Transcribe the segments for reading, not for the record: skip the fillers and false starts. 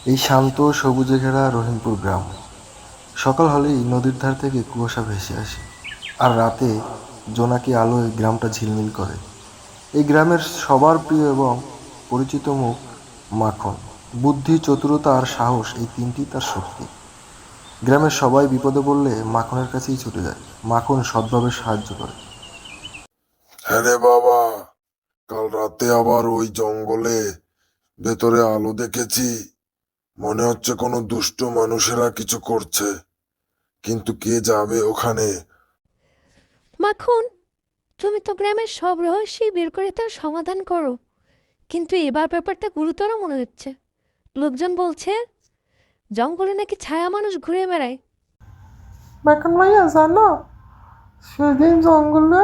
এই শান্ত সবুজে ঘেরা রহিমপুর গ্রাম। সকাল হলেই নদীর ধার থেকে কুয়াশা ভেসে আসে, আর রাতে জোনাকি আলোয় গ্রামটা ঝিলমিল করে। এই গ্রামের সবার প্রিয় এবং পরিচিত মুখ মাখন। বুদ্ধি, চতুরতা আর সাহস, এই তিনটি তার শক্তি। গ্রামের সবাই বিপদে পড়লে মাখনের কাছেই ছুটে যায়। মাখন সৎভাবে সাহায্য করে। হ্যাঁ রে বাবা, কাল রাতে আবার ওই জঙ্গলে ভেতরে আলো দেখেছি। মনে হচ্ছে কোনো দুষ্ট মানুষেরা কিছু করছে, কিন্তু কে যাবে ওখানে? মাখন, তুমি তো গ্রামের সব রহস্যই বের করে তার সমাধান করো, কিন্তু এবার ব্যাপারটা গুরুতর মনে হচ্ছে। লোকজন বলছে জঙ্গলে নাকি ছায়া মানুষ ঘুরে বেড়ায়। মাখন ভাইয়া জানো, সেদিন জঙ্গলে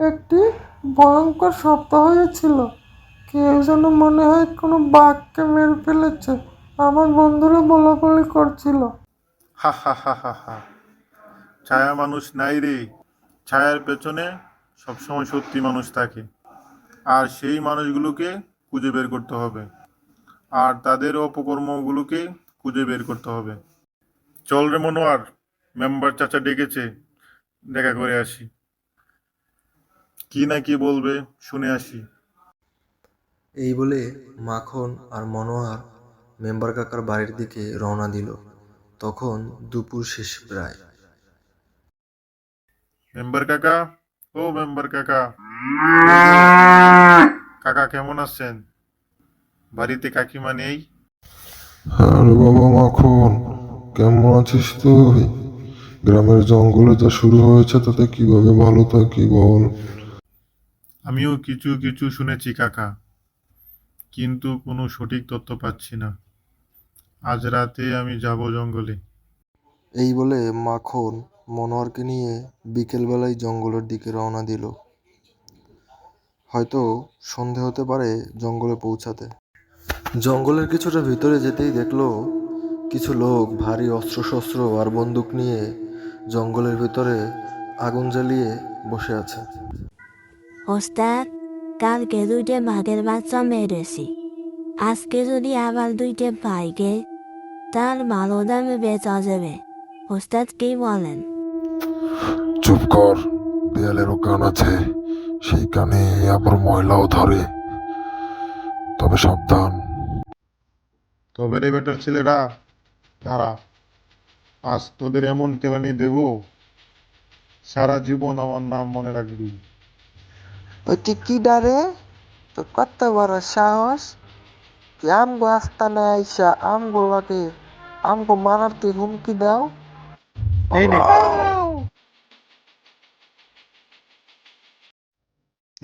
একটি ভয়ঙ্কর শব্দ হয়েছিল। কেউ যেন মনে হয় কোনো বাঘকে মেরে ফেলেছে। আমার বন্ধুরা বলাবলি করছিল। হা হা হা হা হা। ছায়া মানুষ নাই রে। ছায়ার পেছনে সবসময় সত্যি মানুষ থাকে, আর সেই মানুষগুলোকে খুঁজে বের করতে হবে, আর তাদের অপকর্মগুলোকে খুঁজে বের করতে হবে। চল রে মনোয়ার, মেম্বার চাচা ডেকেছে, দেখা করে আসি। কি না কি বলবে শুনে আসি। এই বলে মাখন আর মনোয়ার মেম্বার কাকার বাড়ির দিকে রওনা দিল। তখন দুপুর শেষ প্রায়। মেম্বার কাকা, ও মেম্বার কাকা, কাকা কেমন আছেন? বাড়িতে কাকিমা নেই? আরে বাবা মাখন, কেমন আছিস তুই? গ্রামের জঙ্গলে যা শুরু হয়েছে তাতে কিভাবে ভালো থাকি বল? আমিও কিছু কিছু শুনেছি কাকা, কিন্তু কোনো সঠিক তথ্য পাচ্ছি না। আজ রাতে আমি যাব জঙ্গলে। এই বলে মাখন মনোয়ারকে নিয়ে বিকেলবেলায় জঙ্গলের দিকে রওনা দিল। হয়তো সন্ধে হতে পারে জঙ্গলে পৌঁছাতে। জঙ্গলের কিছুটা ভিতরে যেতেই দেখলো কিছু লোক ভারী অস্ত্রশস্ত্র আর বন্দুক নিয়ে জঙ্গলের ভিতরে আগুন জ্বালিয়ে বসে আছে। ওস্তাদ, কালকে 2টে বাঘের বাচ্চা মেরেছি। আজকে যদি আবার 2টে পাইকে, তার ভালো দামে বেচা যাবে। ওস্তাদ কি বলেন? চুপ কর, দেয়ালেরও কান আছে, সেই কানে আবার ময়লাও ধরে। তবে সাবধান। তবে রে বেটার ছেলেরা, দাঁড়া, আজ তোদের এমন কেলানি দেব, সারা জীবন আমার নাম মনে রাখবি। ওই কি ডারে, তো কত বড় সাহস! তুই আমগো আস্তানায় আইসা আমগো লাগে আমগো মারার তুই হুমকি দাও। এই নে,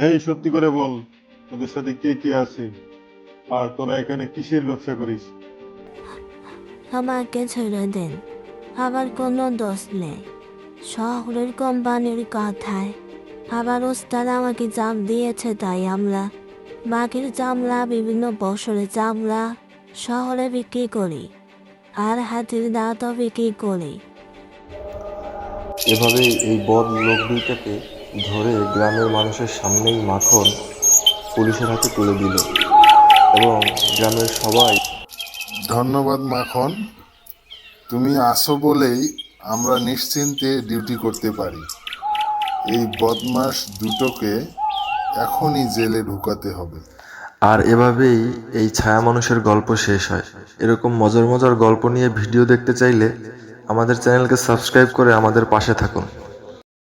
এই সত্যি করে বল, তোদের সাথে কে কে আছে, আর তোরা এখানে কিসের ব্যবসা করিস? আমাকে ছেড়ে দেন, আবার কোনো দোষ নেই। শহরের কোম্পানির কথায় আবার ওস্তাদ আমাকে চাপ দিয়েছে, তাই আমরা বাঘের চামড়া, বিভিন্ন বছরের চামড়া শহরে বিক্রি করি, আর হাতির দাঁতও বিক্রি করি। এভাবেই এই বদ লোক দুইটাকে ধরে গ্রামের মানুষের সামনেই মাখন পুলিশের হাতে তুলে দিল এবং গ্রামের সবাই। ধন্যবাদ মাখন, তুমি আসো বলেই আমরা নিশ্চিন্তে ডিউটি করতে পারি। এই বদমাস দুটোকে এখনই জেলে ঢুকাতে হবে। আর এভাবেই এই ছায়া মানুষের গল্প শেষ হয়। এরকম মজার মজার গল্প নিয়ে ভিডিও দেখতে চাইলে আমাদের চ্যানেলকে সাবস্ক্রাইব করে আমাদের পাশে থাকুন।